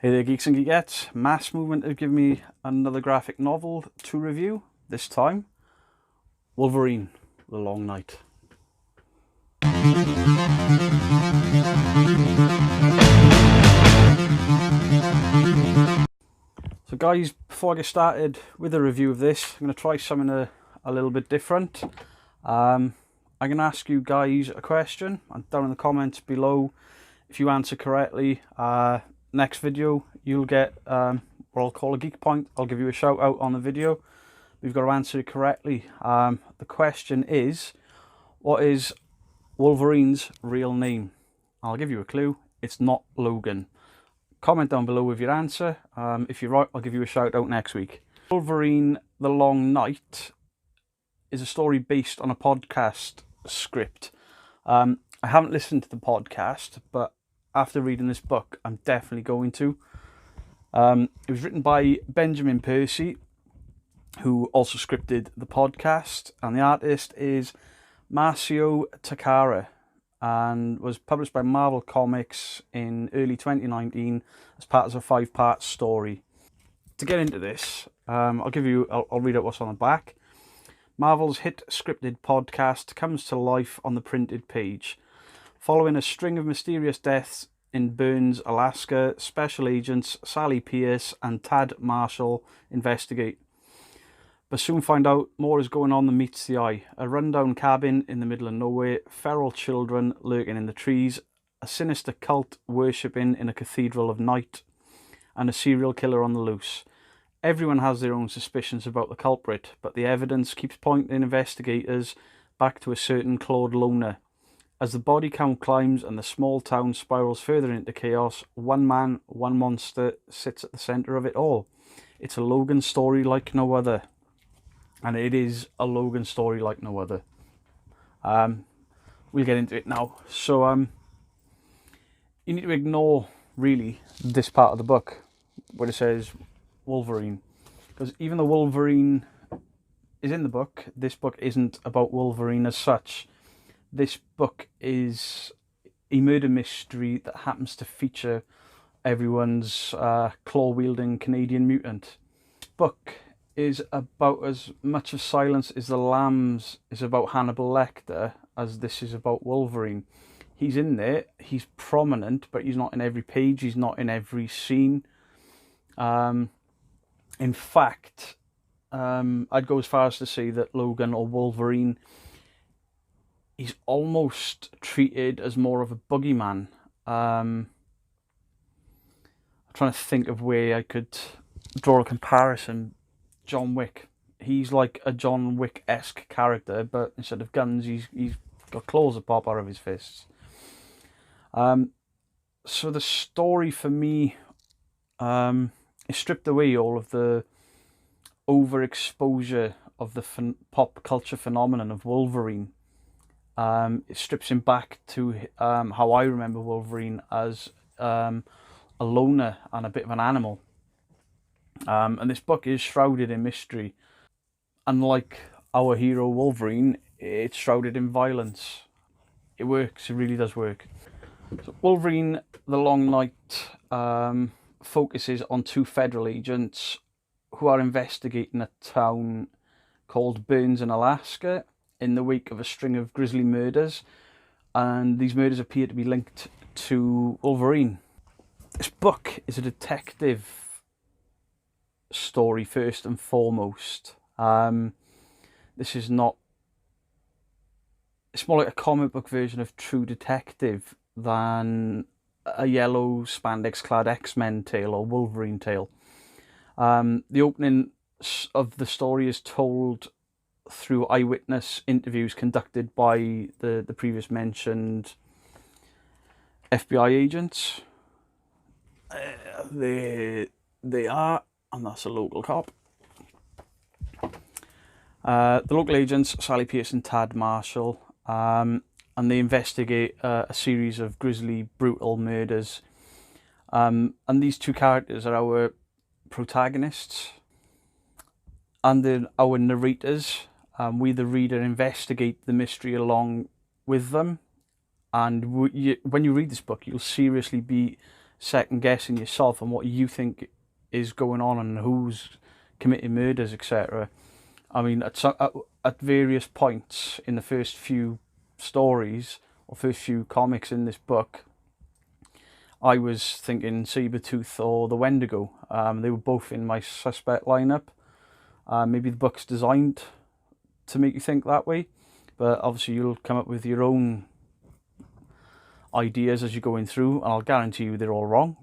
Hey there, geeks and geekettes. Mass Movement have given me another graphic novel to review. This time, Wolverine, The Long Night. So guys, before I get started with a review of this, I'm going to try something a little bit different. I'm going to ask you guys a question, and down in the comments below, if you answer correctly, next video you'll get what I'll call a geek point. I'll give you a shout out on the video. You've got to answer it correctly. The question is, what is Wolverine's real name? I'll give you a clue. It's not Logan. Comment down below with your answer. If you're right, I'll give you a shout out next week. Wolverine The Long Night is a story based on a podcast script. I haven't listened to the podcast, but after reading this book, I'm definitely going to. It was written by Benjamin Percy, who also scripted the podcast, and the artist is Marcio Takara, and was published by Marvel Comics in early 2019 as part of a 5-part story. To get into this, I'll read out what's on the back. Marvel's hit scripted podcast comes to life on the printed page. Following a string of mysterious deaths in Burns, Alaska, special agents Sally Pierce and Tad Marshall investigate, but soon find out more is going on than meets the eye. A rundown cabin in the middle of nowhere, feral children lurking in the trees, a sinister cult worshipping in a cathedral of night, and a serial killer on the loose. Everyone has their own suspicions about the culprit, but the evidence keeps pointing investigators back to a certain Claude Loner. As the body count climbs and the small town spirals further into chaos, one man, one monster sits at the centre of it all. It's a Logan story like no other. And it is a Logan story like no other. We'll get into it now. So you need to ignore, really, this part of the book where it says Wolverine. Because even though Wolverine is in the book, this book isn't about Wolverine as such. This book is a murder mystery that happens to feature everyone's claw-wielding Canadian mutant. This book is about as much of Silence is the Lambs is about Hannibal Lecter as this is about Wolverine. He's in there, he's prominent, but he's not in every page, he's not in every scene. In fact, I'd go as far as to say that Logan, or Wolverine, he's almost treated as more of a boogeyman. I'm trying to think of where I could draw a comparison. John Wick. He's like a John Wick-esque character, but instead of guns, he's got claws that pop out of his fists. So the story for me is stripped away all of the overexposure of the pop culture phenomenon of Wolverine. It strips him back to how I remember Wolverine as a loner and a bit of an animal. And this book is shrouded in mystery. Unlike our hero Wolverine, it's shrouded in violence. It works, it really does work. So Wolverine The Long Night focuses on 2 federal agents who are investigating a town called Burns in Alaska in the wake of a string of grisly murders, and these murders appear to be linked to Wolverine. This book is a detective story first and foremost. This is not, it's more like a comic book version of True Detective than a yellow spandex clad X-Men tale or Wolverine tale. The opening of the story is told through eyewitness interviews conducted by the previous mentioned FBI agents. They are, and that's a local cop. The local agents, Sally Pierce and Tad Marshall, and they investigate a series of grisly, brutal murders. And these 2 characters are our protagonists, and then our narrators. We, the reader, investigate the mystery along with them. And when you read this book, you'll seriously be second guessing yourself on what you think is going on and who's committing murders, etc. I mean, at various points in the first few stories or first few comics in this book, I was thinking Sabretooth or the Wendigo. They were both in my suspect lineup. Maybe the book's designed to make you think that way, but obviously you'll come up with your own ideas as you're going through, and I'll guarantee you they're all wrong.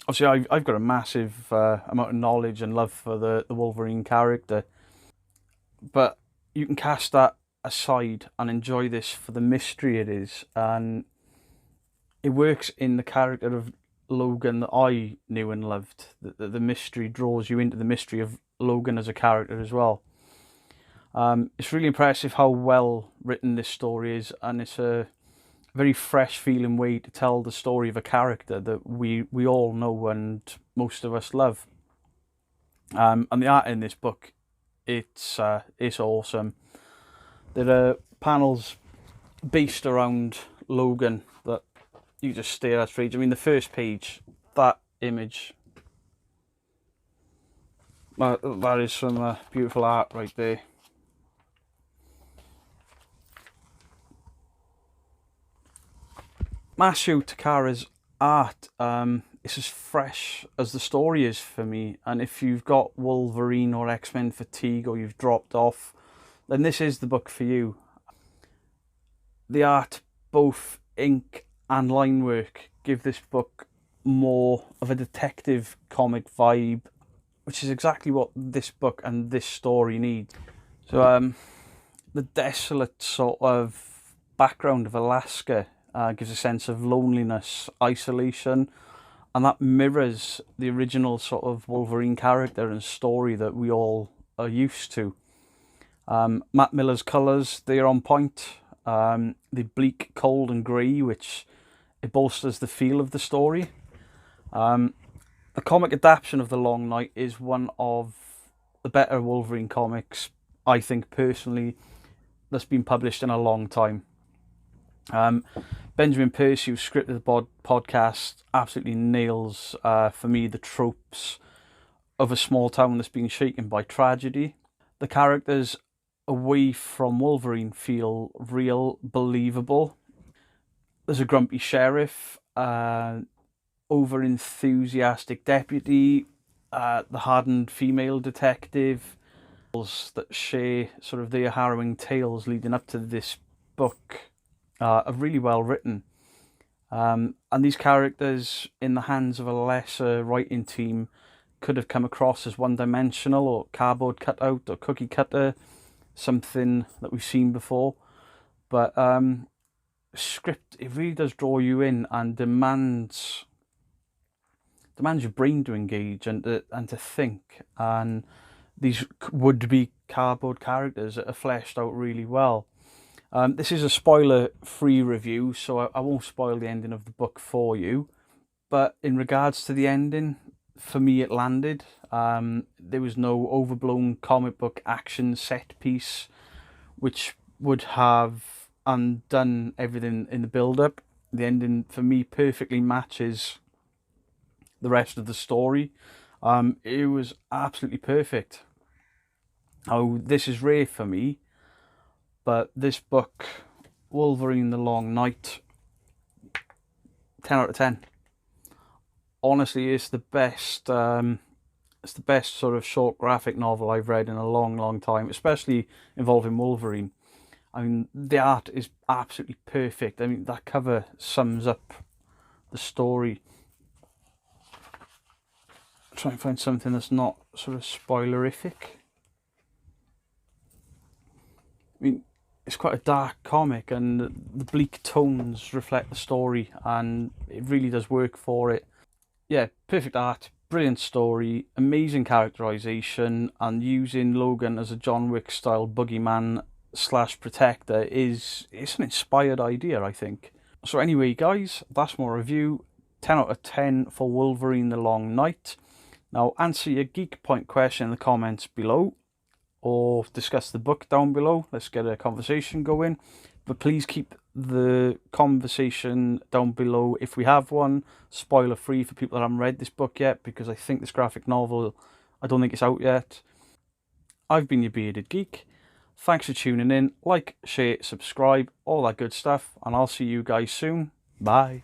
Obviously, I've got a massive amount of knowledge and love for the Wolverine character, but you can cast that aside and enjoy this for the mystery it is, and it works in the character of Logan that I knew and loved. The mystery draws you into the mystery of Logan as a character as well. It's really impressive how well written this story is, and it's a very fresh feeling way to tell the story of a character that we all know and most of us love. And the art in this book, it's awesome. There are panels based around Logan that you just stare at for ages. I mean, the first page, that image, that is some beautiful art right there. Masio Takara's art is as fresh as the story is for me, and if you've got Wolverine or X-Men fatigue or you've dropped off, then this is the book for you. The art, both ink and line work, give this book more of a detective comic vibe, which is exactly what this book and this story need. So the desolate sort of background of Alaska gives a sense of loneliness, isolation, and that mirrors the original sort of Wolverine character and story that we all are used to. Matt Miller's colours, they're on point. The bleak, cold and grey, which it bolsters the feel of the story. The comic adaptation of The Long Night is one of the better Wolverine comics, I think personally, that's been published in a long time. Benjamin Percy, who scripted the podcast, absolutely nails, for me, the tropes of a small town that's been shaken by tragedy. The characters away from Wolverine feel real, believable. There's a grumpy sheriff, over-enthusiastic deputy, the hardened female detective, that share sort of their harrowing tales leading up to this book. Are really well written, and these characters in the hands of a lesser writing team could have come across as one-dimensional or cardboard cutout or cookie cutter, something that we've seen before. But script, it really does draw you in and demands your brain to engage and to think. And these would-be cardboard characters are fleshed out really well. This is a spoiler-free review, so I won't spoil the ending of the book for you. But in regards to the ending, for me it landed. There was no overblown comic book action set piece, which would have undone everything in the build-up. The ending, for me, perfectly matches the rest of the story. It was absolutely perfect. Oh, this is rare for me. But this book, Wolverine the Long Night, 10 out of 10. Honestly, it's the best sort of short graphic novel I've read in a long, long time, especially involving Wolverine. I mean, the art is absolutely perfect. I mean, that cover sums up the story. Try and find something that's not sort of spoilerific. I mean, it's quite a dark comic, and the bleak tones reflect the story, and it really does work for it. Yeah, perfect art, brilliant story, amazing characterization, and using Logan as a John Wick style boogeyman / protector it's an inspired idea, I think. So anyway, guys, that's my review. 10 out of 10 for Wolverine the Long Night. Now answer your Geek Point question in the comments below, or discuss the book down below. Let's get a conversation going. But please keep the conversation down below, if we have one, spoiler free for people that haven't read this book yet, because I think this graphic novel, I don't think it's out yet. I've been your bearded geek. Thanks for tuning in. Like, share, subscribe, all that good stuff, and I'll see you guys soon. Bye.